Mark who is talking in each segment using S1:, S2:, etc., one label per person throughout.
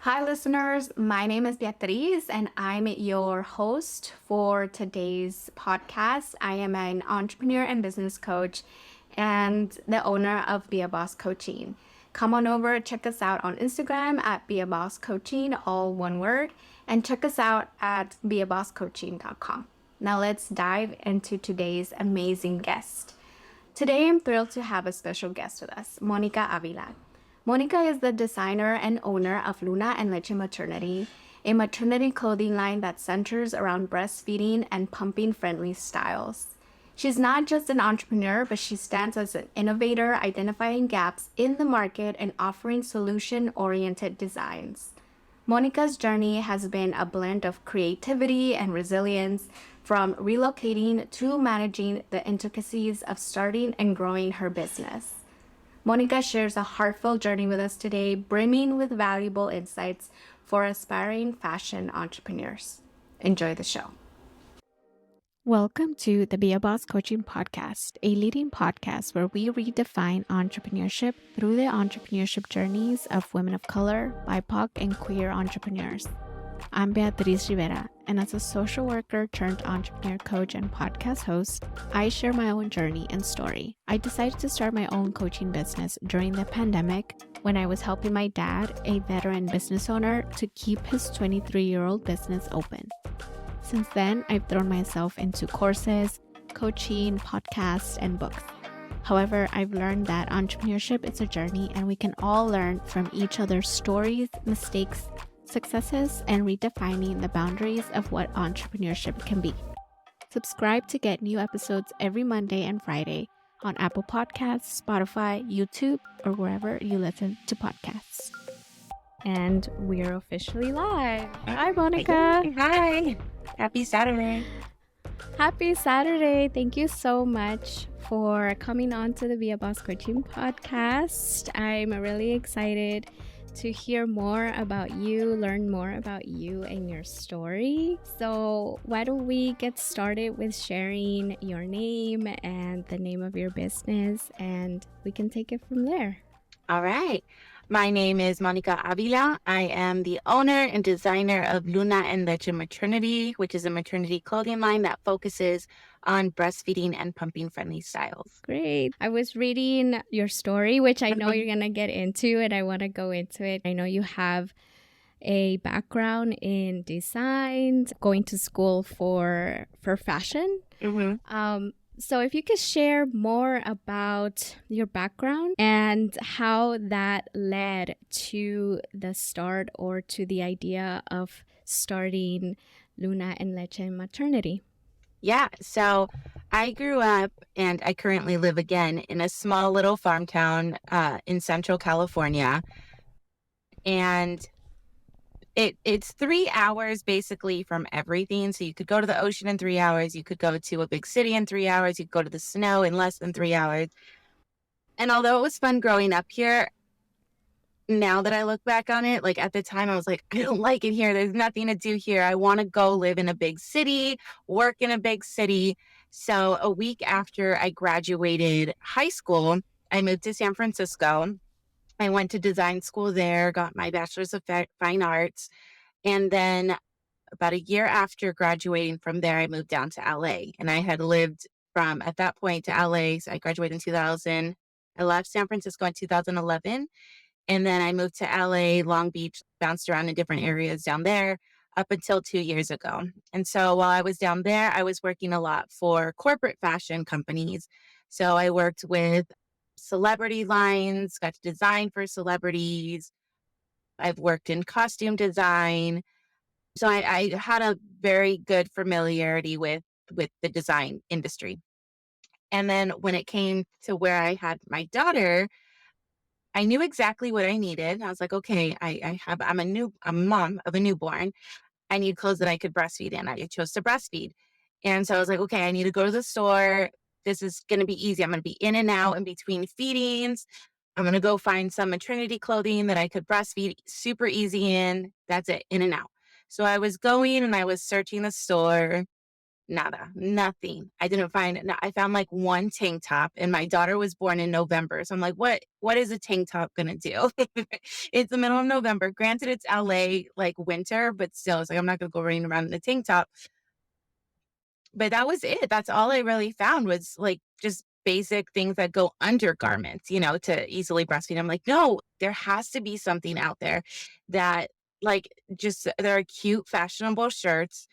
S1: Hi, listeners. My name is Beatriz, and I'm your host for today's podcast. I am an entrepreneur and business coach and the owner of Be a Boss Coaching. Come on over, check us out on Instagram at Be a Boss Coaching, all one word, and check us out at beabosscoaching.com. Now, let's dive into today's amazing guest. Today, I'm thrilled to have a special guest with us, Monica Avila. Monica is the designer and owner of Luna and Leche Maternity, a maternity clothing line that centers around breastfeeding and pumping friendly styles. She's not just an entrepreneur, but she stands as an innovator, identifying gaps in the market and offering solution oriented designs. Monica's journey has been a blend of creativity and resilience, from relocating to managing the intricacies of starting and growing her business. Monica shares a heartfelt journey with us today, brimming with valuable insights for aspiring fashion entrepreneurs. Enjoy the show. Welcome to the Be a Boss Coaching Podcast, a leading podcast where we redefine entrepreneurship through the entrepreneurship journeys of women of color, BIPOC, and queer entrepreneurs. I'm Beatriz Rivera, and as a social worker turned entrepreneur coach and podcast host, I share my own journey and story. I decided to start my own coaching business during the pandemic when I was helping my dad, a veteran business owner, to keep his 23-year-old business open. Since then, I've thrown myself into courses, coaching, podcasts, and books. However, I've learned that entrepreneurship is a journey and we can all learn from each other's stories, mistakes, successes, and redefining the boundaries of what entrepreneurship can be. Subscribe to get new episodes every Monday and Friday on Apple Podcasts, Spotify, YouTube, or wherever you listen to podcasts. And we're officially live. Hi, Monica.
S2: Hi. Happy Saturday.
S1: Happy Saturday. Thank you so much for coming on to the Be a Boss Coaching podcast. I'm really excited to hear more about you, learn more about you and your story. So why don't we get started with sharing your name and the name of your business, and we can take it from there.
S2: All right. My name is Monica Avila. I am the owner and designer of Luna and Leche Maternity, which is a maternity clothing line that focuses on breastfeeding and pumping friendly styles.
S1: Great. I was reading your story, which I know you're going to get into, and I want to go into it. I know you have a background in design, going to school for fashion. So if you could share more about your background and how that led to the start or to the idea of starting Luna and Leche Maternity.
S2: Yeah, so I grew up and I currently live again in a small little farm town in Central California. And it's 3 hours basically from everything. So you could go to the ocean in 3 hours. You could go to a big city in 3 hours. You could go to the snow in less than 3 hours. And although it was fun growing up here, now that I look back on it, like at the time I was like, I don't like it here. There's nothing to do here. I want to go live in a big city, work in a big city. So a week after I graduated high school, I moved to San Francisco. I went to design school there, got my bachelor's of fine arts. And then about a year after graduating from there, I moved down to LA. And I had lived from at that point to LA. So I graduated in 2000. I left San Francisco in 2011. And then I moved to LA, Long Beach, bounced around in different areas down there up until 2 years ago. And so while I was down there, I was working a lot for corporate fashion companies. So I worked with celebrity lines, got to design for celebrities. I've worked in costume design. So I had a very good familiarity with the design industry. And then when it came to where I had my daughter, I knew exactly what I needed. I was like, okay, I'm a mom of a newborn. I need clothes that I could breastfeed in. I chose to breastfeed. And so I was like, okay, I need to go to the store. This is going to be easy. I'm going to be in and out in between feedings. I'm going to go find some maternity clothing that I could breastfeed super easy in. That's it, in and out. So I was going and I was searching the store. Nada, nothing. I didn't find no, I found like one tank top, and my daughter was born in November. So I'm like, what is a tank top gonna do? It's the middle of November. Granted, it's LA like winter, but still, it's like I'm not gonna go running around in a tank top. But that was it. That's all I really found was like just basic things that go under garments, to easily breastfeed. I'm like, no, there has to be something out there that like just there are cute, fashionable shirts,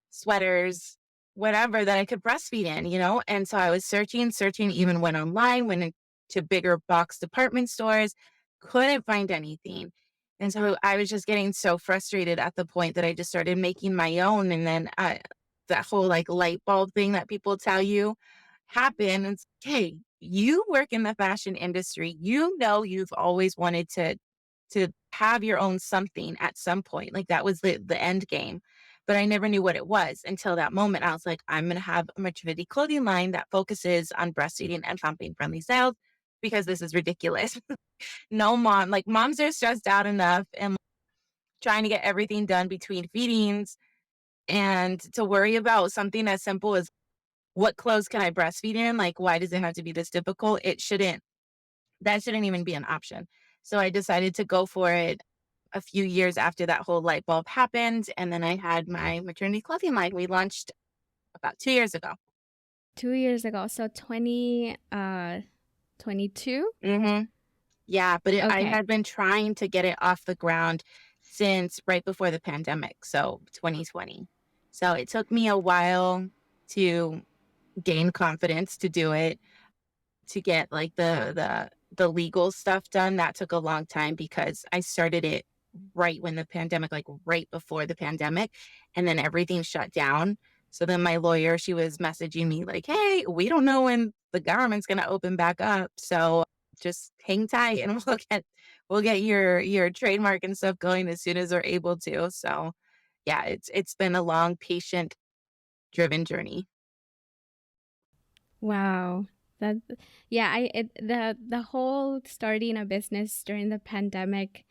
S2: sweaters, whatever that I could breastfeed in. And so I was searching, even went online, went into bigger box department stores, couldn't find anything. And so I was just getting so frustrated at the point that I just started making my own. And then that whole like light bulb thing that people tell you happen. It's hey, you work in the fashion industry. You've always wanted to have your own something at some point. Like that was the end game. But I never knew what it was until that moment. I was like, I'm gonna have a maternity clothing line that focuses on breastfeeding and pumping friendly styles because this is ridiculous. No mom, like moms are stressed out enough and trying to get everything done between feedings and to worry about something as simple as what clothes can I breastfeed in? Like, why does it have to be this difficult? That shouldn't even be an option. So I decided to go for it a few years after that whole light bulb happened. And then I had my maternity clothing line. We launched about 2 years ago.
S1: 2 years ago, so 22.
S2: Hmm. Yeah, but I
S1: Okay.
S2: had been trying to get it off the ground since right before the pandemic. So 2020. So it took me a while to gain confidence to do it, to get like the legal stuff done. That took a long time because I started it right when the pandemic, like right before the pandemic, and then everything shut down. So then my lawyer, she was messaging me like, "Hey, we don't know when the government's going to open back up, so just hang tight and we'll get your trademark and stuff going as soon as we're able to." So, yeah, it's been a long, patient driven journey.
S1: Wow. That yeah, the whole starting a business during the pandemic,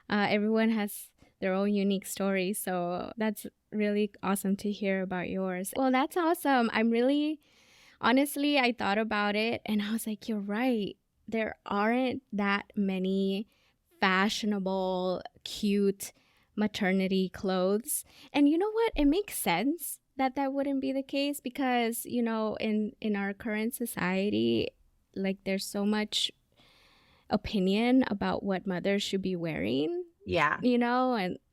S1: everyone has their own unique story. So that's really awesome to hear about yours. Well, that's awesome. I'm really honestly, I thought about it and I was like, you're right. There aren't that many fashionable, cute maternity clothes. And you know what? It makes sense that that wouldn't be the case because, in our current society, like there's so much opinion about what mothers should be wearing,
S2: Yeah.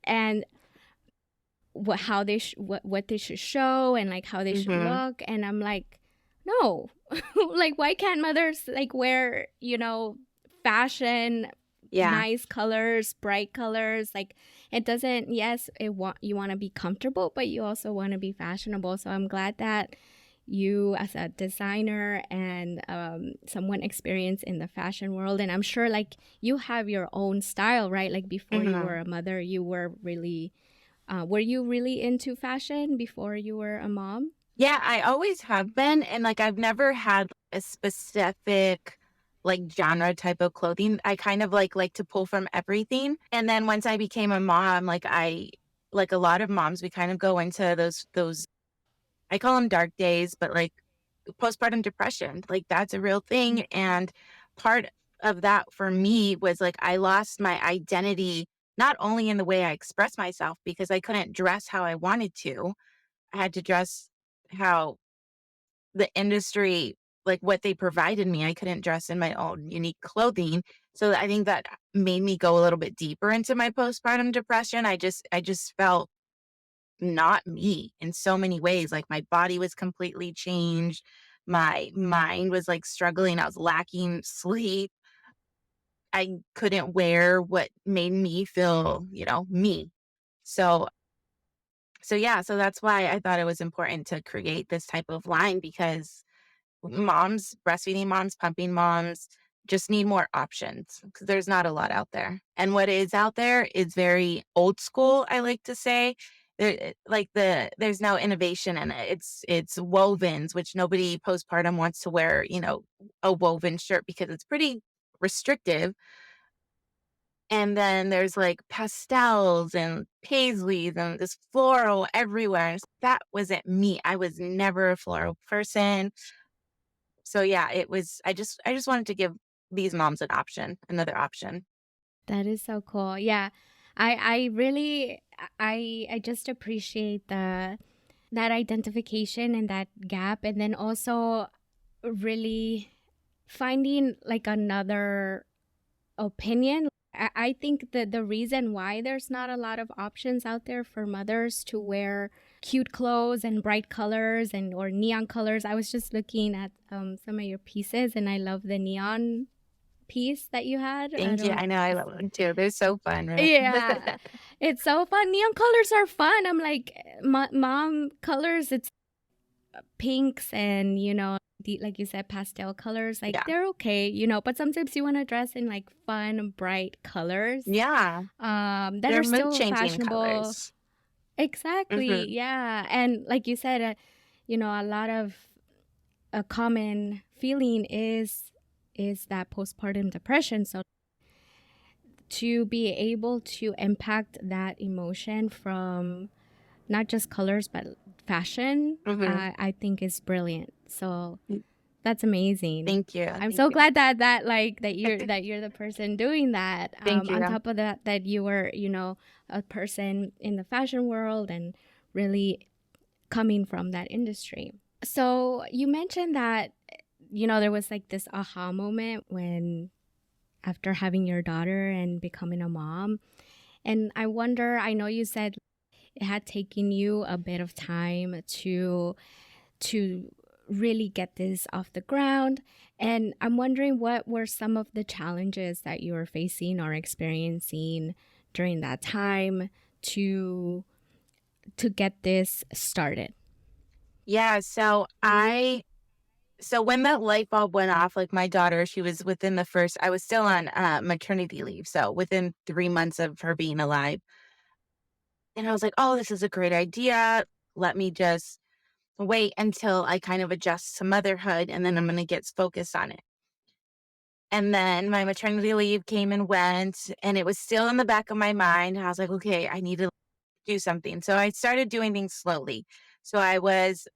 S1: and what they should show and like how they should
S2: Hmm.
S1: look, and I'm like, no. Like why can't mothers like wear fashion,
S2: Yeah.
S1: nice colors, bright colors? Like it doesn't, yes, you want to be comfortable, but you also want to be fashionable. So I'm glad that you as a designer and someone experienced in the fashion world, and I'm sure like you have your own style, right? Like before you were
S2: Hmm.
S1: a mother, you were you really into fashion before you were a mom?
S2: Yeah, I always have been, and, like, I've never had a specific, like, genre type of clothing. I kind of, like to pull from everything, and then once I became a mom, like a lot of moms, we kind of go into those I call them dark days, but, like, postpartum depression, like, that's a real thing, and part of that for me was, like, I lost my identity, not only in the way I express myself because I couldn't dress how I wanted to. I had to dress how the industry, like what they provided me, I couldn't dress in my own unique clothing. So I think that made me go a little bit deeper into my postpartum depression. I just felt not me in so many ways. Like my body was completely changed. My mind was like struggling. I was lacking sleep. I couldn't wear what made me feel, me. So so that's why I thought it was important to create this type of line because moms, breastfeeding moms, pumping moms just need more options because there's not a lot out there. And what is out there is very old school, I like to say. There's no innovation in it. It's wovens, which nobody postpartum wants to wear, a woven shirt because it's pretty restrictive. And then there's like pastels and paisleys and this floral everywhere. That wasn't me. I was never a floral person. So yeah, I just wanted to give these moms an option, another option.
S1: That is so cool. Yeah. I really I just appreciate the that identification and that gap, and then also really finding like another opinion. I think that the reason why there's not a lot of options out there for mothers to wear cute clothes and bright colors and or neon colors. I was just looking at some of your pieces, and I love the neon piece that you had. I
S2: Thank you.
S1: don't.
S2: I know I love them too. They're so fun, right?
S1: Yeah, it's so fun. Neon colors are fun. I'm like, mom colors. It's pinks and like you said, pastel colors. Like
S2: Yeah.
S1: they're okay, but sometimes you want to dress in like fun, bright colors,
S2: Yeah.
S1: that
S2: They're
S1: are
S2: mood
S1: still
S2: changing
S1: fashionable.
S2: colors.
S1: Exactly.
S2: Hmm.
S1: Yeah, and like you said, a lot of a common feeling is that postpartum depression. So to be able to impact that emotion from not just colors but fashion,
S2: Hmm.
S1: I think is brilliant. So that's amazing.
S2: Thank you.
S1: I'm
S2: Thank
S1: so
S2: you.
S1: glad that you're the person doing that.
S2: Thank
S1: On
S2: you.
S1: top of that you were a person in the fashion world and really coming from that industry. So you mentioned that there was like this aha moment when after having your daughter and becoming a mom. And I wonder, I know you said it had taken you a bit of time to really get this off the ground. And I'm wondering, what were some of the challenges that you were facing or experiencing during that time to get this started?
S2: Yeah. So when that light bulb went off, like my daughter, she was within the first, I was still on maternity leave. So within 3 months of her being alive. And I was like, oh, this is a great idea. Let me just wait until I kind of adjust to motherhood and then I'm going to get focused on it. And then my maternity leave came and went, and it was still in the back of my mind. I was like, okay, I need to do something. So I started doing things slowly. So I was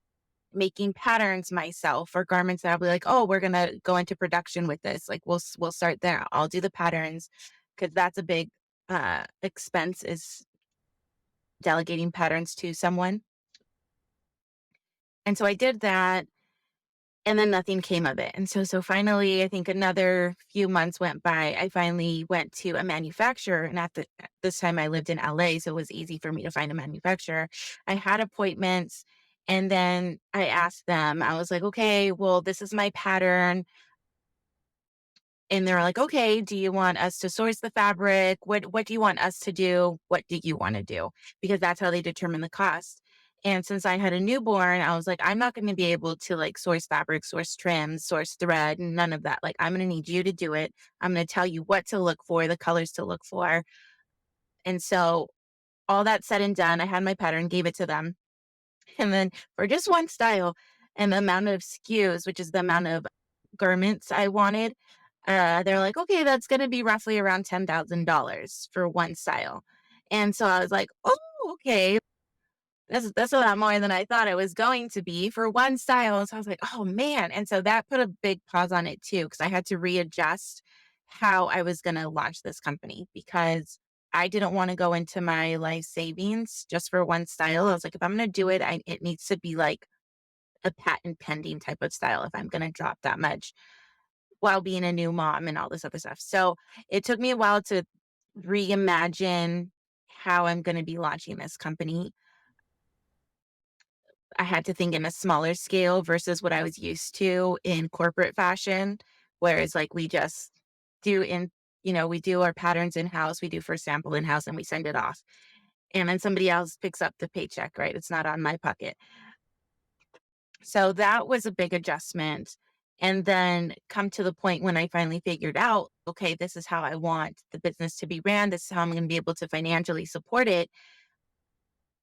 S2: making patterns myself for garments that I'll be like, oh, we're gonna go into production with this. Like we'll start there. I'll do the patterns because that's a big expense is delegating patterns to someone. And so I did that. And then nothing came of it. And so finally, I think another few months went by. I finally went to a manufacturer, and at this time I lived in LA, so it was easy for me to find a manufacturer. I had appointments, and then I asked them. I was like, "Okay, well, this is my pattern." And they're like, "Okay, do you want us to source the fabric? What do you want us to do? What do you want to do?" Because that's how they determine the cost. And since I had a newborn, I was like, I'm not going to be able to like source fabric, source trims, source thread, none of that. Like, I'm going to need you to do it. I'm going to tell you what to look for, the colors to look for. And so, all that said and done, I had my pattern, gave it to them. And then for just one style and the amount of SKUs, which is the amount of garments I wanted, they're like, okay, that's going to be roughly around $10,000 for one style. And so I was like, oh, okay. That's a lot more than I thought it was going to be for one style. So I was like, oh man. And so that put a big pause on it too, because I had to readjust how I was going to launch this company because I didn't want to go into my life savings just for one style. I was like, if I'm going to do it, it needs to be like a patent pending type of style if I'm going to drop that much while being a new mom and all this other stuff. So it took me a while to reimagine how I'm going to be launching this company. I had to think in a smaller scale versus what I was used to in corporate fashion, whereas like we just do in, we do our patterns in house, we do first sample in house and we send it off. And then somebody else picks up the paycheck, right? It's not on my pocket. So that was a big adjustment. And then come to the point when I finally figured out, okay, this is how I want the business to be ran. This is how I'm going to be able to financially support it.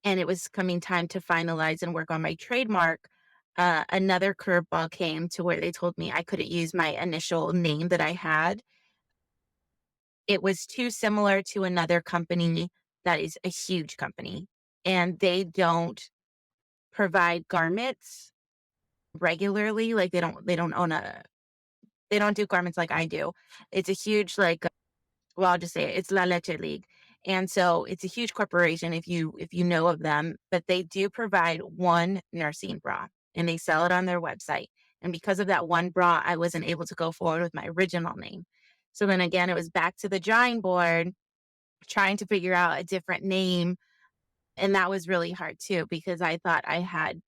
S2: And it was coming time to finalize and work on my trademark. Another curveball came to where they told me I couldn't use my initial name that I had it was too similar to another company that is a huge company, and they don't provide garments regularly. Like they don't own a they don't do garments like I do. It's a huge like well, I'll just say it, it's La Leche League. And so it's a huge corporation if you know of them, but they do provide one nursing bra and they sell it on their website. And because of that one bra, I wasn't able to go forward with my original name. So then again, it was back to the drawing board trying to figure out a different name. And that was really hard too, because I thought I had,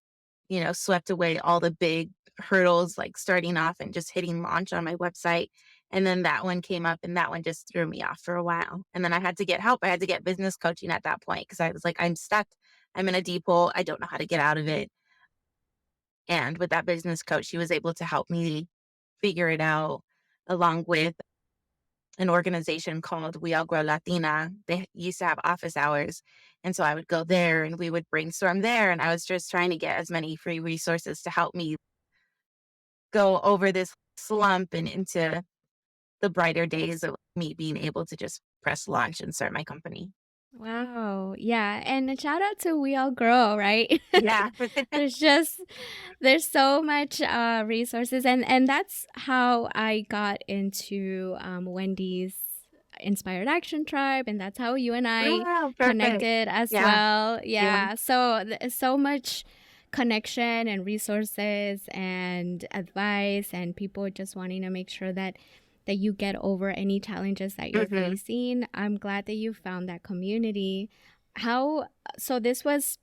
S2: swept away all the big hurdles, like starting off and just hitting launch on my website. And then that one came up and that one just threw me off for a while. And then I had to get help. I had to get business coaching at that point because I was like, I'm stuck. I'm in a deep hole. I don't know how to get out of it. And with that business coach, she was able to help me figure it out along with an organization called We All Grow Latina. They used to have office hours. And so I would go there and we would brainstorm there. And I was just trying to get as many free resources to help me go over this slump and into the brighter days of me being able to just press launch and start my company.
S1: Wow. Yeah. And a shout out to We All Grow, right?
S2: Yeah.
S1: there's just there's so much resources, and that's how I got into Wendy's Inspired Action Tribe, and that's how you and I
S2: Wow, perfect.
S1: connected as
S2: Yeah.
S1: well.
S2: Yeah.
S1: Yeah. So so much connection and resources and advice, and people just wanting to make sure that you get over any challenges that you're
S2: Hmm.
S1: facing. I'm glad that you found that community. How so this was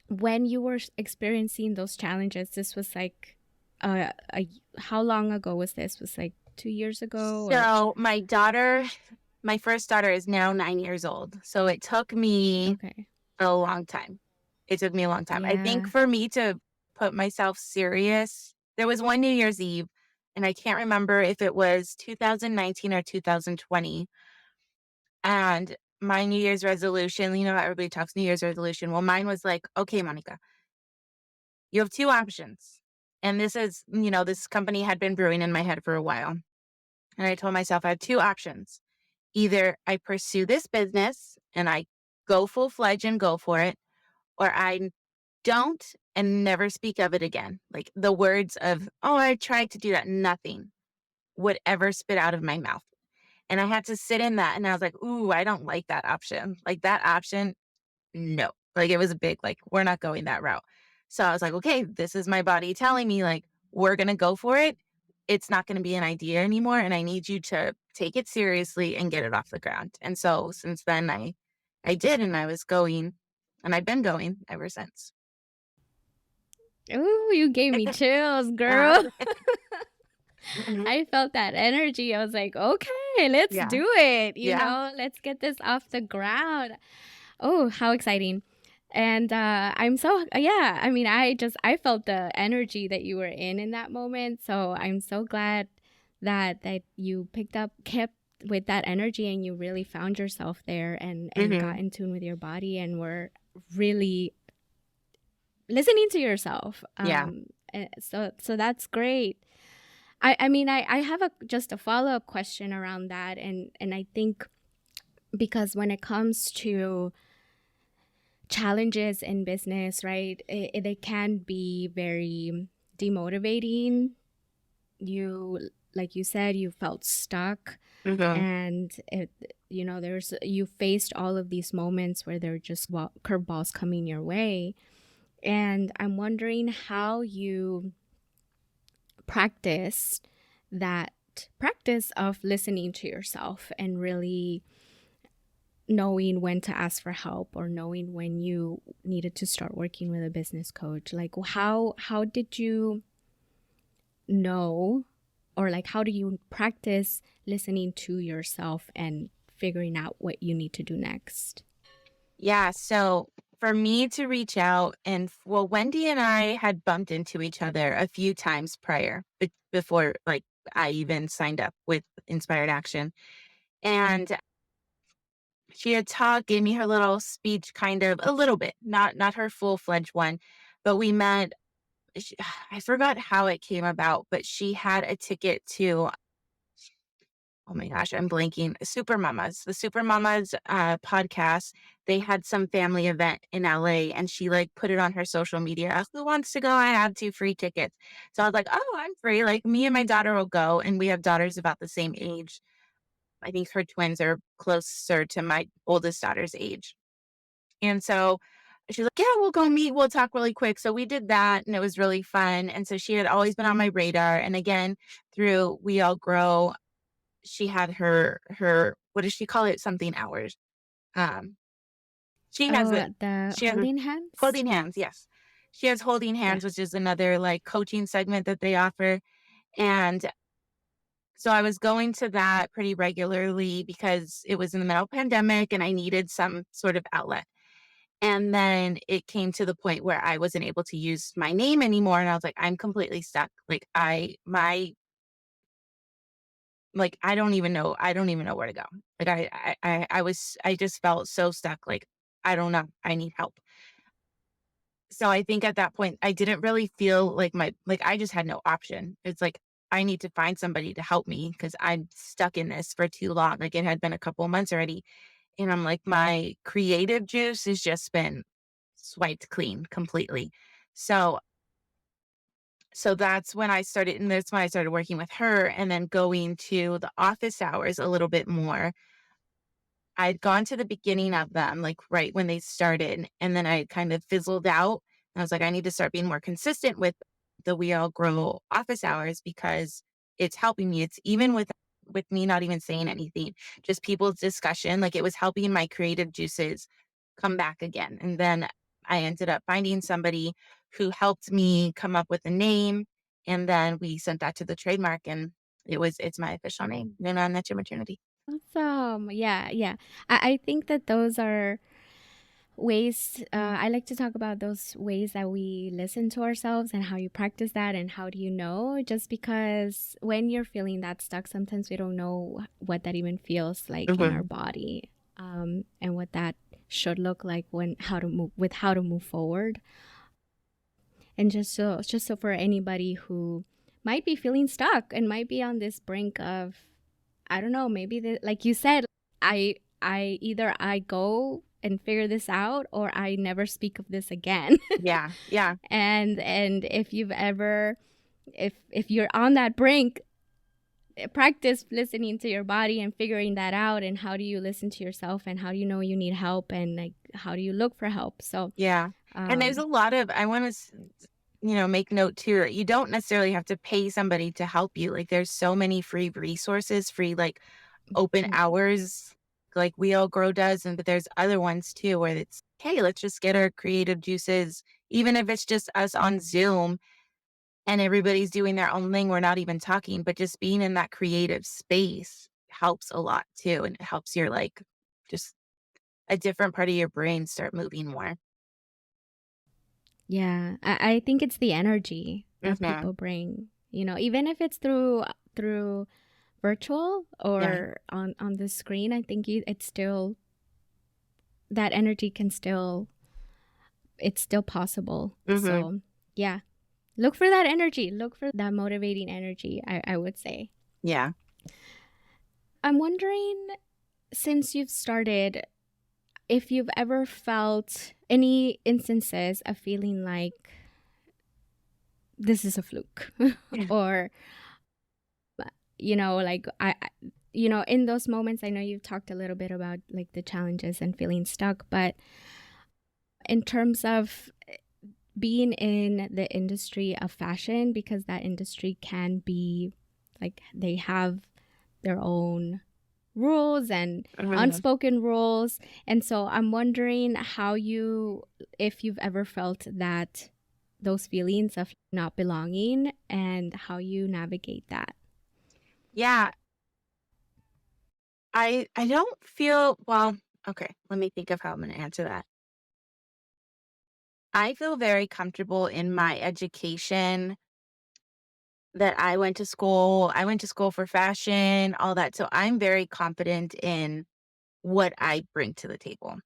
S1: when you were experiencing those challenges. This was like how long ago was this? Was like 2 years ago or
S2: So my first daughter is now 9 years old. So it took me
S1: okay.
S2: a long time. It took me a long time. I think
S1: Yeah.
S2: for me to put myself serious, there was one New Year's Eve, and I can't remember if it was 2019 or 2020. And my New Year's resolution, how everybody talks New Year's resolution. Well, mine was like, okay, Monica, you have two options. And this company had been brewing in my head for a while. And I told myself I had two options. Either I pursue this business and I go full fledged and go for it, or I don't and never speak of it again. Like the words of, oh, I tried to do that, nothing would ever spit out of my mouth. And I had to sit in that and I was like, ooh, I don't like that option. Like that option, no. Like it was a big, like, we're not going that route. So I was like, okay, this is my body telling me, like, we're going to go for it. It's not going to be an idea anymore. And I need you to take it seriously and get it off the ground. And so since then, I did, and I was going, and I've been going ever since.
S1: Ooh, you gave me chills,
S2: Uh,
S1: girl.
S2: mhm.
S1: I felt that energy. I was like, okay, let's
S2: Yeah.
S1: do it.
S2: Yeah.
S1: Let's get this off the ground. Oh, how exciting. And I'm so, yeah, I mean, I felt the energy that you were in that moment. So I'm so glad that you kept with that energy and you really found yourself there and got
S2: Hmm.
S1: in tune with your body and were really listening to yourself.
S2: Yeah.
S1: So that's great. I have just a follow up question around that, and I think because when it comes to challenges in business, right, they can be very demotivating. Like you said, you felt stuck,
S2: Hmm.
S1: and there's you faced all of these moments where there are just curveballs coming your way, and I'm wondering how you practice that practice of listening to yourself and really knowing when to ask for help or knowing when you needed to start working with a business coach. Like how did you know, or like how do you practice listening to yourself and figuring out what you need to do next?
S2: Yeah. So for me to reach out well, Wendy and I had bumped into each other a few times prior before like I even signed up with Inspired Action. And she had gave me her little speech, kind of a little bit, not her full-fledged one, but we met. I forgot how it came about, but she had a ticket to oh my gosh, I'm blanking. Super Mamas, the Super Mamas podcast. They had some family event in LA and she like put it on her social media. Who wants to go? I have 2 free tickets. So I was like, oh, I'm free. Like me and my daughter will go. And we have daughters about the same age. I think her twins are closer to my oldest daughter's age. And so she's like, yeah, we'll go meet. We'll talk really quick. So we did that and it was really fun. And so she had always been on my radar. And again, through We All Grow, she had her what does she call it? Something hours. Um, she has
S1: Oh,
S2: it.
S1: the
S2: She has
S1: holding hands?
S2: holding hands. Yes. She has holding
S1: Yeah.
S2: hands, which is another like coaching segment that they offer. And so I was going to that pretty regularly because it was in the middle of pandemic and I needed some sort of outlet. And then it came to the point where I wasn't able to use my name anymore. And I was like, I'm completely stuck. I don't even know where to go. Like I just felt so stuck. Like, I don't know. I need help. So I think at that point, I didn't really feel like I just had no option. It's like, I need to find somebody to help me because I'm stuck in this for too long. Like it had been a couple of months already. And I'm like, my creative juice has just been swiped clean completely. So that's when I started working with her and then going to the office hours a little bit more. I'd gone to the beginning of them, like right when they started, and then I kind of fizzled out. I was like, I need to start being more consistent with the We All Grow office hours because it's helping me. It's even with me not even saying anything, just people's discussion, like it was helping my creative juices come back again. And then I ended up finding somebody who helped me come up with a name. And then we sent that to the trademark and it's my official name, Nuna Nature Maternity.
S1: Awesome. Yeah, yeah. I think that those are ways, I like to talk about those ways that we listen to ourselves and how you practice that and how do you know, just because when you're feeling that stuck, sometimes we don't know what that even feels like in our
S2: Mhm.
S1: body, and what that should look like when how to move forward. And just so for anybody who might be feeling stuck and might be on this brink of, I don't know, maybe like you said, I either I go and figure this out or I never speak of this again.
S2: Yeah, yeah,
S1: And if you've ever, if you're on that brink, practice listening to your body and figuring that out, and how do you listen to yourself and how do you know you need help, and like how do you look for help. So
S2: yeah. And there's
S1: um
S2: a lot of I wanna make note too, you don't necessarily have to pay somebody to help you, like, there's so many free resources, free, like, open hours, like We All Grow does, but there's other ones too where it's, "Hey, let's just get our creative juices," even if it's just us on Zoom and everybody's doing their own thing, we're not even talking, but just being in that creative space helps a lot too, and it helps your, like, just a different part of your brain start moving more.
S1: Yeah, I think it's the energy that
S2: Mhm.
S1: people bring, even if it's through virtual
S2: Yeah.
S1: or on the screen. I think it's still, that energy can still, it's still possible.
S2: Mhm.
S1: So yeah, look for that energy. Look for that motivating energy. I would say.
S2: Yeah.
S1: I'm wondering, since you've started, if you've ever felt any instances of feeling like this is a fluke,
S2: Yeah.
S1: or like in those moments, I know you've talked a little bit about like the challenges and feeling stuck, but in terms of being in the industry of fashion, because that industry can be like, they have their own rules and
S2: Mhm.
S1: unspoken rules. And so I'm wondering if you've ever felt that, those feelings of not belonging, and how you navigate that.
S2: Yeah, I don't feel well, okay, let me think of how I'm gonna answer that. I feel very comfortable in my education that I went to school for fashion, all that, so I'm very confident in what I bring to the table.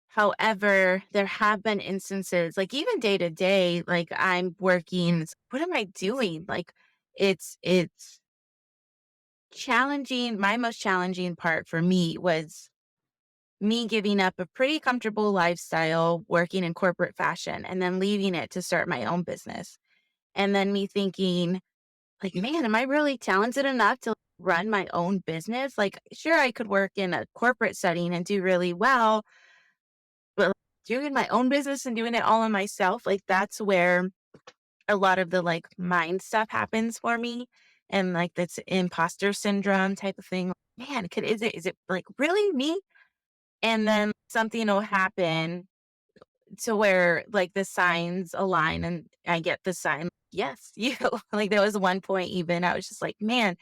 S2: However, there have been instances, like even day to day, like I'm working, what am I doing? Like it's My most challenging part for me was me giving up a pretty comfortable lifestyle working in corporate fashion and then leaving it to start my own business. And then me thinking, like, man, am I really talented enough to run my own business? Like, sure, I could work in a corporate setting and do really well, but doing my own business and doing it all on myself, like, that's where a lot of the like mind stuff happens for me. And like, that's imposter syndrome type of thing. Man, is it like really me? And then something will happen to where, like, the signs align and I get the sign, "Yes, you." Like, there was one point even I was just like, "Man,"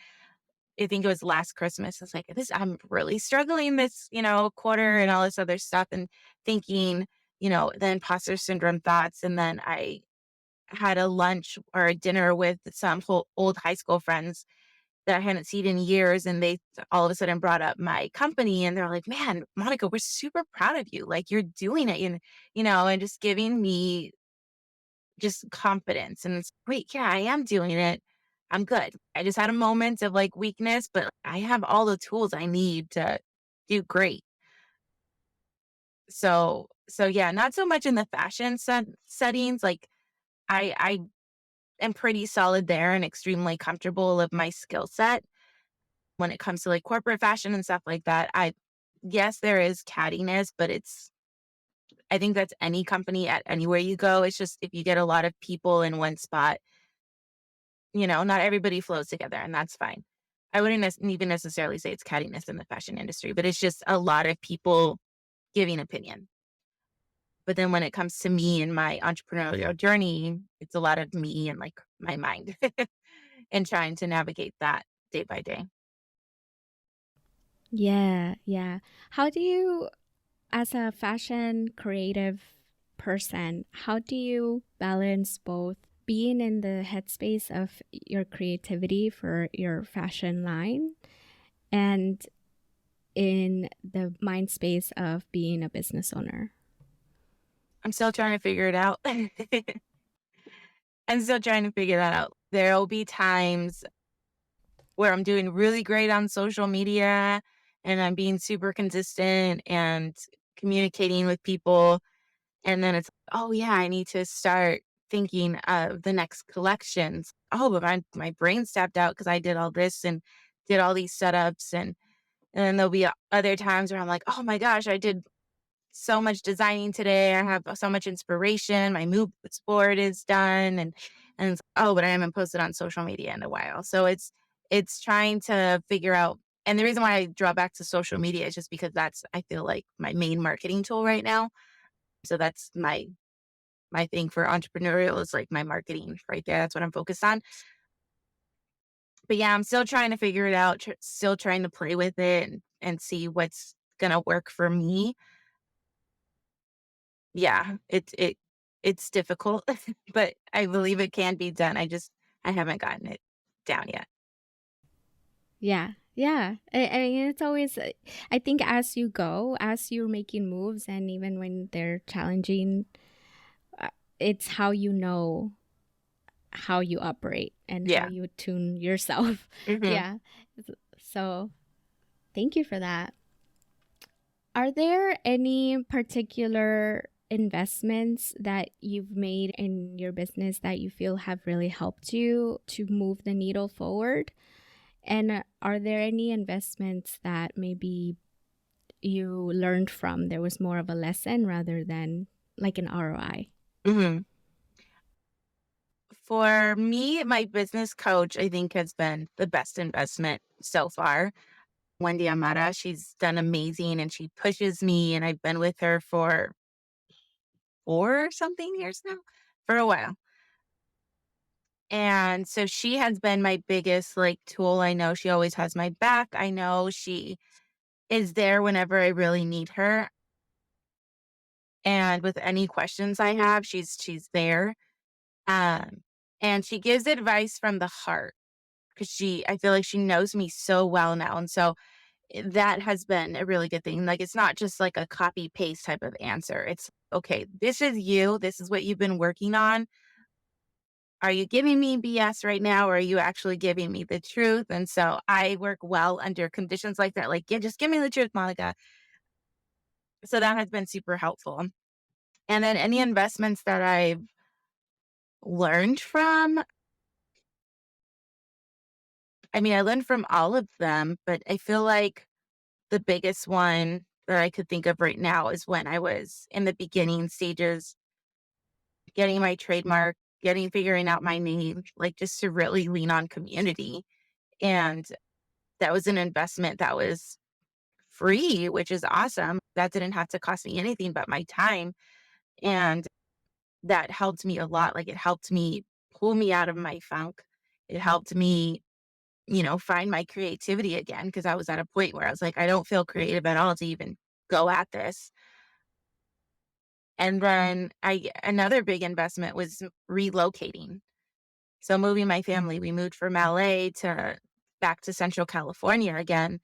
S2: I think it was last Christmas. I was like, "This I'm really struggling this, quarter and all this other stuff," and thinking, the imposter syndrome thoughts, and then I had a lunch or a dinner with some old high school friends that I hadn't seen in years, and they all of a sudden brought up my company, and they're like, "Man, Monica, we're super proud of you. Like, you're doing it," and just giving me just confidence. And it's, wait, yeah, I am doing it. I'm good. I just had a moment of like weakness, but I have all the tools I need to do great. So yeah, not so much in the fashion settings. Like, I am pretty solid there and extremely comfortable of my skill set when it comes to like corporate fashion and stuff like that. Yes, there is cattiness, but I think that's any company at anywhere you go. It's just if you get a lot of people in one spot, not everybody flows together, and that's fine. I wouldn't even necessarily say it's cattiness in the fashion industry, but it's just a lot of people giving opinion. But then when it comes to me and my entrepreneurial journey, it's a lot of me and like my mind and trying to navigate that day by day.
S3: Yeah, yeah. How do you, as a fashion creative person, how do you balance both being in the headspace of your creativity for your fashion line and in the mind space of being a business owner?
S2: I'm still trying to figure it out. I'm still trying to figure that out. There'll be times where I'm doing really great on social media and I'm being super consistent and communicating with people. And then it's, oh yeah, I need to start thinking of the next collections. Oh, but my brain stepped out because I did all this and did all these setups. And then there'll be other times where I'm like, oh my gosh, I did so much designing today. I have so much inspiration. My mood board is done, and it's, oh, but I haven't posted on social media in a while. So it's trying to figure out. And the reason why I draw back to social media is just because that's, I feel like, my main marketing tool right now. So that's my thing for entrepreneurial is like my marketing right there. That's what I'm focused on. But yeah, I'm still trying to figure it out. Still trying to play with it and see what's gonna work for me. Yeah, it's difficult, but I believe it can be done. I haven't gotten it down yet.
S3: Yeah, yeah. I mean, it's always, I think as you go, as you're making moves, and even when they're challenging, uh, it's how you know how you operate and how
S2: Yeah.
S3: you tune yourself.
S2: Mhm.
S3: Yeah. So thank you for that. Are there any particular investments that you've made in your business that you feel have really helped you to move the needle forward? And are there any investments that maybe you learned from? There was more of a lesson rather than like an ROI.
S2: Mhm. For me, my business coach, I think, has been the best investment so far. Wendy Amara, she's done amazing and she pushes me, and I've been with her for 4 something years now, for a while. And so she has been my biggest, like, tool. I know she always has my back. I know she is there whenever I really need her. And with any questions I have, she's there. Um, and she gives advice from the heart because I feel like she knows me so well now. And so that has been a really good thing. Like, it's not just like a copy paste type of answer. It's okay, this is you. This is what you've been working on. are you giving me BS right now, or are you actually giving me the truth? And so I work well under conditions like that. Like, yeah, just give me the truth, Monica. So that has been super helpful. And then any investments that I've learned from, I mean, I learned from all of them, but I feel like the biggest one that I could think of right now is when I was in the beginning stages, getting my trademark, figuring out my name, like just to really lean on community. And that was an investment that was free, which is awesome. That didn't have to cost me anything but my time. And that helped me a lot. Like it helped me pull me out of my funk. It helped me, find my creativity again because I was at a point where I was like, I don't feel creative at all to even go at this. And then another big investment was relocating. So moving my family, we moved from LA to back to Central California again.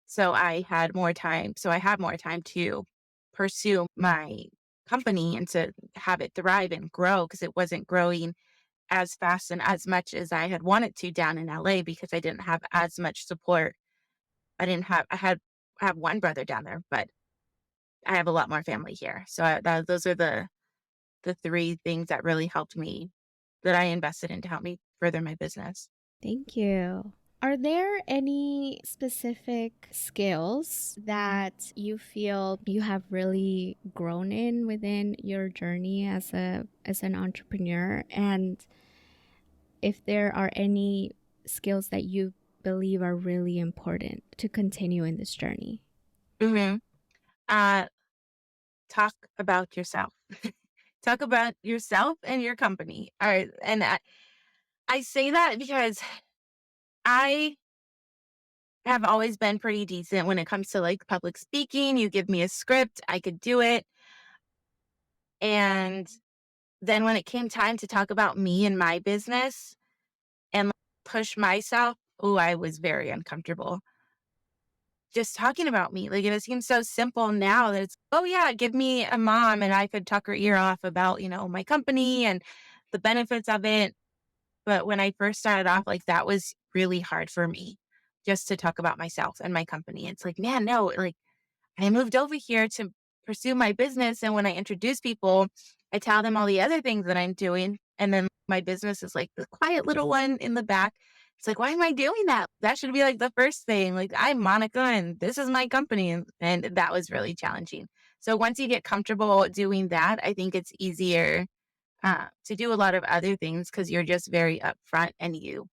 S2: So I had more time. So I had more time to pursue my company and to have it thrive and grow because it wasn't growing as fast and as much as I had wanted to down in LA because I didn't have as much support. I have one brother down there, but I have a lot more family here. So those are the three things that really helped me that I invested in to help me further my business.
S3: Thank you. Are there any specific skills that you feel you have really grown in within your journey as an entrepreneur? And if there are any skills that you believe are really important to continue in this journey?
S2: Hmm. Uh, talk about yourself. Talk about yourself and your company. All right. And I say that because I have always been pretty decent when it comes to like public speaking. You give me a script, I could do it. And then when it came time to talk about me and my business and push myself, oh, I was very uncomfortable. Just talking about me. Like it seems so simple now that it's, oh yeah, give me a mom and I could tuck her ear off about, my company and the benefits of it. But when I first started off, like that was really hard for me just to talk about myself and my company. It's like, man, no, like I moved over here to pursue my business. And when I introduce people, I tell them all the other things that I'm doing. And then my business is like the quiet little one in the back. It's like, why am I doing that? That should be like the first thing. Like, I'm Monica and this is my company. And that was really challenging. So once you get comfortable doing that, I think it's easier to do a lot of other things because you're just very upfront and you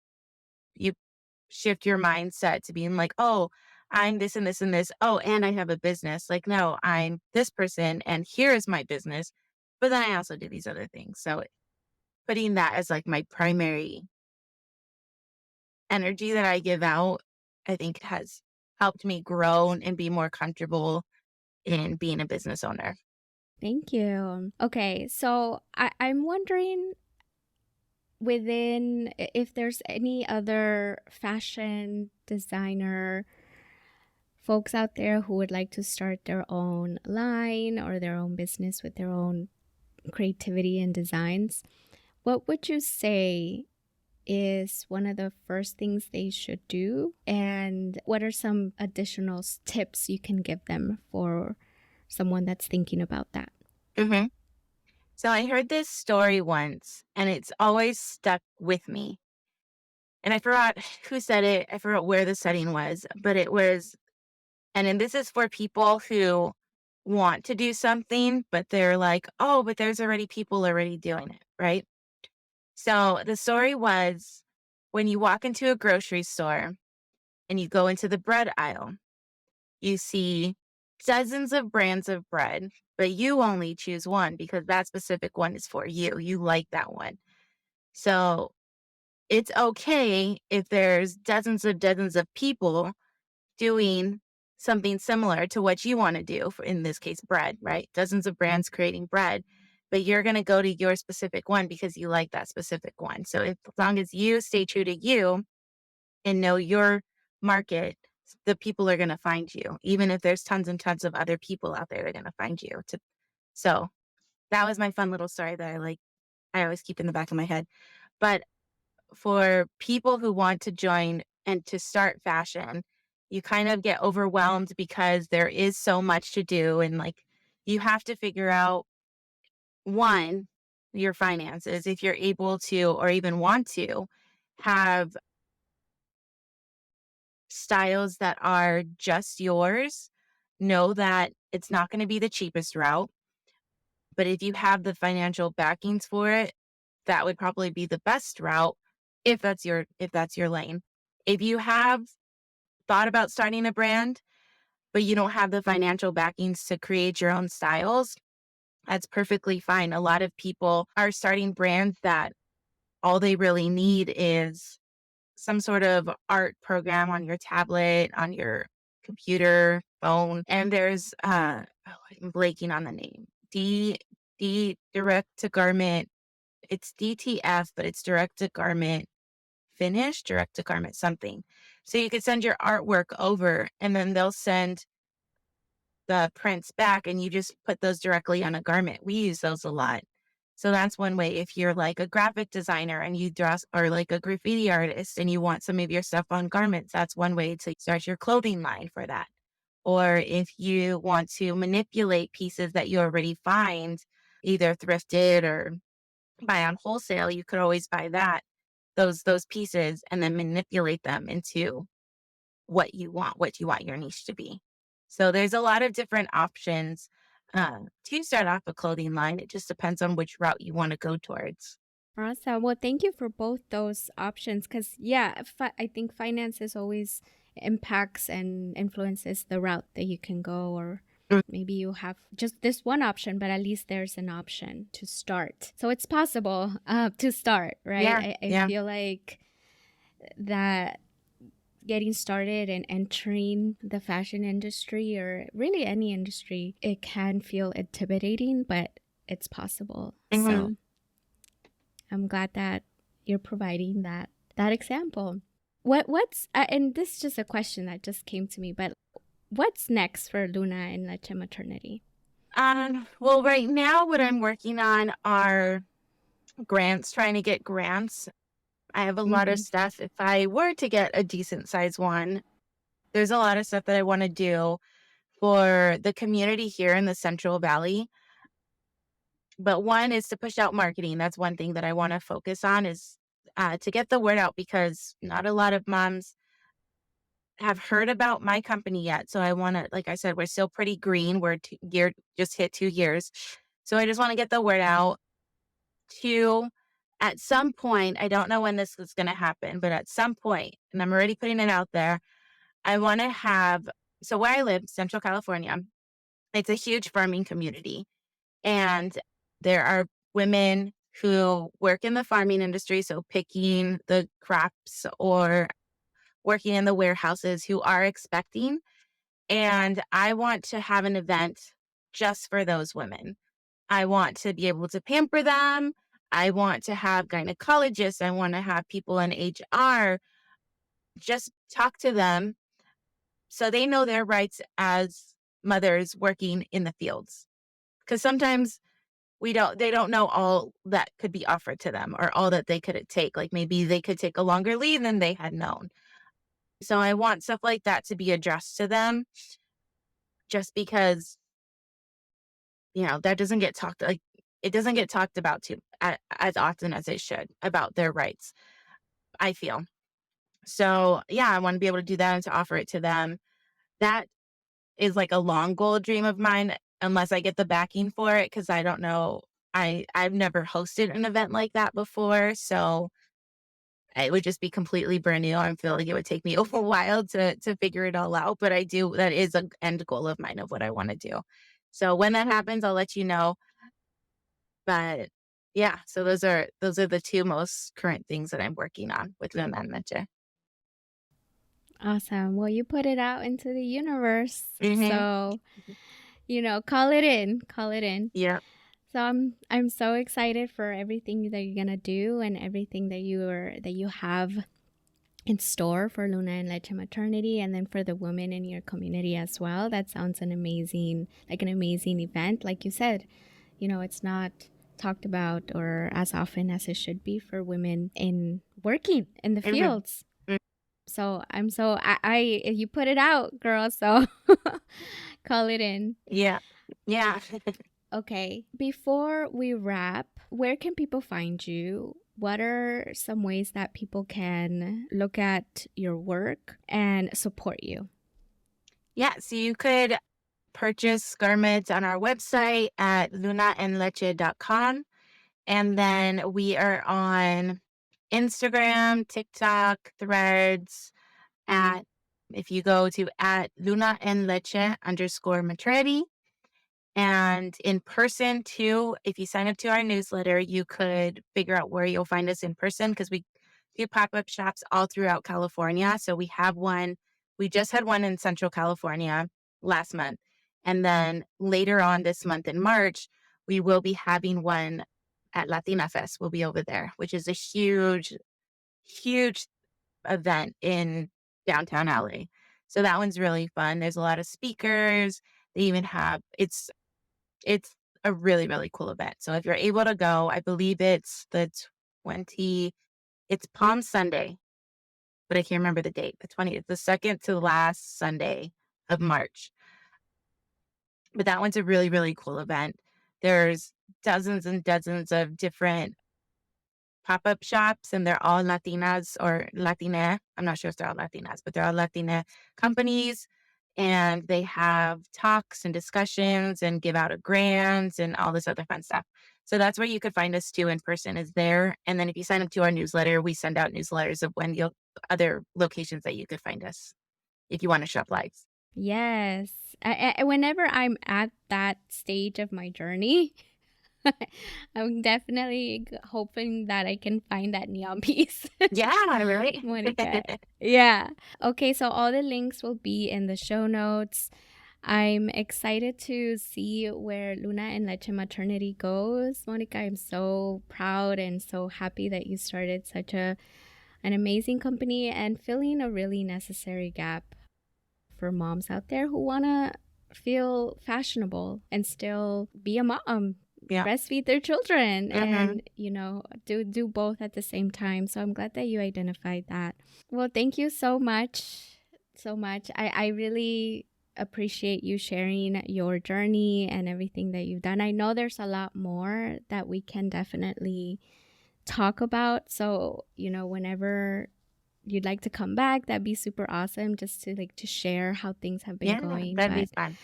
S2: shift your mindset to being like, oh, I'm this and this and this. Oh, and I have a business. Like, no, I'm this person and here is my business. But then I also do these other things. So putting that as like my primary energy that I give out, I think has helped me grow and be more comfortable in being a business owner.
S3: Thank you. Okay, so I'm wondering if there's any other fashion designer folks out there who would like to start their own line or their own business with their own creativity and designs. What would you say is one of the first things they should do? And what are some additional tips you can give them for someone that's thinking about that?
S2: Hmm. So I heard this story once and it's always stuck with me. And I forgot who said it. I forgot where the setting was, but it was, and then this is for people who want to do something, but they're like, oh, but there's already people already doing it, right? So the story was when you walk into a grocery store and you go into the bread aisle, you see dozens of brands of bread, but you only choose one because that specific one is for you. You like that one. So it's okay if there's dozens of people doing something similar to what you want to do, for, in this case, bread, right? Dozens of brands creating bread, but you're going to go to your specific one because you like that specific one. So as long as you stay true to you and know your market, the people are going to find you. Even if there's tons and tons of other people out there, they're going to find you. So that was my fun little story that I like I always keep in the back of my head. But for people who want to join and to start fashion, you kind of get overwhelmed because there is so much to do. And like, you have to figure out one, your finances, if you're able to or even want to have styles that are just yours. Know that it's not going to be the cheapest route, but if you have the financial backings for it, that would probably be the best route if that's your lane. If you have thought about starting a brand, but you don't have the financial backings to create your own styles, that's perfectly fine. A lot of people are starting brands that all they really need is some sort of art program on your tablet, on your computer, phone. And there's I'm blanking on the name. D direct to garment. It's DTF, but it's direct to garment finish, direct to garment something. So you could send your artwork over and then they'll send the prints back and you just put those directly on a garment. We use those a lot. So that's one way. If you're like a graphic designer and you dress, or like a graffiti artist and you want some of your stuff on garments, that's one way to start your clothing line for that. Or if you want to manipulate pieces that you already find, either thrifted or buy on wholesale, you could always buy those pieces and then manipulate them into what you want your niche to be. So there's a lot of different options to start off a clothing line. It just depends on which route you want to go towards.
S3: Awesome. Well, thank you for both those options because, yeah, I think finances always impacts and influences the route that you can go, or
S2: Mm.
S3: maybe you have just this one option, but at least there's an option to start. So it's possible to start, right?
S2: Yeah,
S3: I
S2: yeah.
S3: feel like that getting started and entering the fashion industry or really any industry, it can feel intimidating, but it's possible.
S2: Mhm.
S3: So I'm glad that you're providing that example. What's and this is just a question that just came to me, but what's next for Luna and Leche Maternity?
S2: Well, right now, what I'm working on are grants, trying to get grants. I have a lot of
S3: Mhm.
S2: stuff. If I were to get a decent size one, there's a lot of stuff that I want to do for the community here in the Central Valley. But one is to push out marketing. That's one thing that I want to focus on is to get the word out because not a lot of moms have heard about my company yet. So I want to, like I said, we're still pretty green. We're year just hit 2 years. So I just want to get the word out. Two, at some point, I don't know when this is going to happen, but at some point, and I'm already putting it out there, I want to have, so where I live, Central California, it's a huge farming community. And there are women who work in the farming industry, so picking the crops or working in the warehouses who are expecting. And I want to have an event just for those women. I want to be able to pamper them. I want to have gynecologists. I want to have people in HR just talk to them so they know their rights as mothers working in the fields. Because sometimes they don't know all that could be offered to them or all that they could take. Like maybe they could take a longer leave than they had known. So I want stuff like that to be addressed to them just because, that doesn't get talked like it doesn't get talked about as often as it should about their rights, I feel. So yeah, I want to be able to do that and to offer it to them. That is like a long goal dream of mine, unless I get the backing for it, because I don't know. I've never hosted an event like that before, so it would just be completely brand new. I feel like it would take me a while to figure it all out, but I do. That is an end goal of mine of what I want to do. So when that happens, I'll let you know. But yeah, so those are the two most current things that I'm working on with Luna and Meche.
S3: Awesome. Well, you put it out into the universe.
S2: Mm-hmm.
S3: So, call it in. Call it in.
S2: Yeah.
S3: So I'm so excited for everything that you're gonna do and everything that you have in store for Luna and Leche Maternity, and then for the women in your community as well. That sounds an amazing event. Like you said, it's not talked about or as often as it should be for women in working in the fields. So I you put it out, girl, so call it in.
S2: Yeah.
S3: Okay. Before we wrap, where can people find you? What are some ways that people can look at your work and support you?
S2: Yeah, so you could purchase garments on our website at lunaandleche.com. And then we are on Instagram, TikTok, Threads, if you go to at lunaandleche_maternity. And in person too, if you sign up to our newsletter, you could figure out where you'll find us in person, because we do pop-up shops all throughout California. So we just had one in Central California last month. And then later on this month in March, we will be having one at Latina Fest. We'll be over there, which is a huge, huge event in downtown LA. So that one's really fun. There's a lot of speakers. They even have, it's a really, really cool event. So if you're able to go, I believe it's it's Palm Sunday, but I can't remember the date. The 20th, the second to last Sunday of March. But that one's a really, really cool event. There's dozens and dozens of different pop-up shops, and they're all Latinas or Latina. I'm not sure if they're all Latinas, but they're all Latina companies. And they have talks and discussions and give out grants and all this other fun stuff. So that's where you could find us too in person, is there. And then if you sign up to our newsletter, we send out newsletters of other locations that you could find us if you want to shop live.
S3: Yes. Whenever I'm at that stage of my journey, I'm definitely hoping that I can find that neon piece.
S2: Yeah, right?
S3: Monica. Yeah. Okay, so all the links will be in the show notes. I'm excited to see where Luna and Leche Maternity goes. Monica, I'm so proud and so happy that you started such an amazing company and filling a really necessary gap for moms out there who want to feel fashionable and still be a mom.
S2: Yeah.
S3: Breastfeed their children and do both at the same time. So I'm glad that you identified that. Well, thank you so much. I really appreciate you sharing your journey and everything that you've done. I know there's a lot more that we can definitely talk about. So, whenever you'd like to come back, that'd be super awesome, just to share how things have been going.
S2: That'd be fun.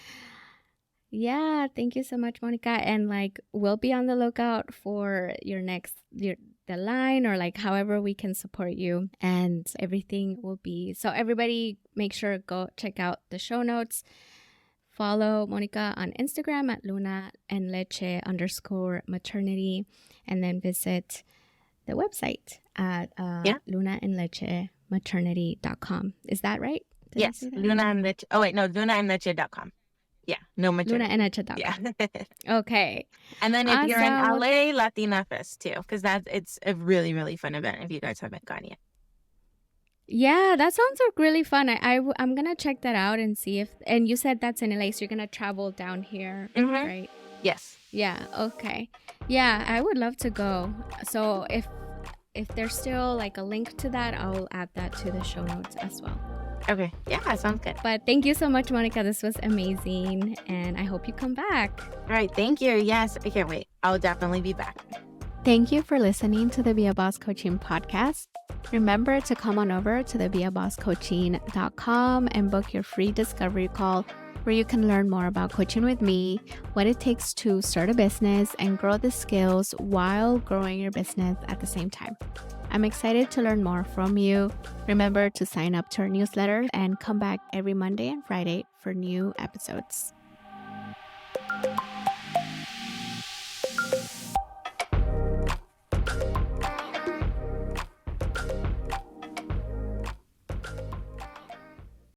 S3: Yeah, thank you so much, Monica. And we'll be on the lookout for the line, or however we can support you, and everything will be. So everybody make sure go check out the show notes. Follow Monica on Instagram at lunaandleche_maternity, and then visit the website at lunaandlechematernity.com. Is that right?
S2: Yes, lunaandleche.com. Yeah, no maternity.
S3: lunaandleche.com.
S2: Yeah.
S3: Okay.
S2: And then if you're in
S3: Awesome.
S2: LA, Latina Fest too, because it's a really, really fun event if you guys haven't gone yet.
S3: Yeah, that sounds really fun. I'm going to check that out and see and you said that's in LA, so you're going to travel down here, right?
S2: Yes.
S3: Yeah, okay. Yeah, I would love to go. So if there's still a link to that, I'll add that to the show notes as well.
S2: Okay. Yeah, sounds good.
S3: But thank you so much, Monica. This was amazing, and I hope you come back.
S2: All right. Thank you. Yes, I can't wait. I'll definitely be back.
S1: Thank you for listening to the Be a Boss Coaching podcast. Remember to come on over to the beabosscoaching.com and book your free discovery call, where you can learn more about coaching with me, what it takes to start a business and grow the skills while growing your business at the same time. I'm excited to learn more from you. Remember to sign up to our newsletter and come back every Monday and Friday for new episodes.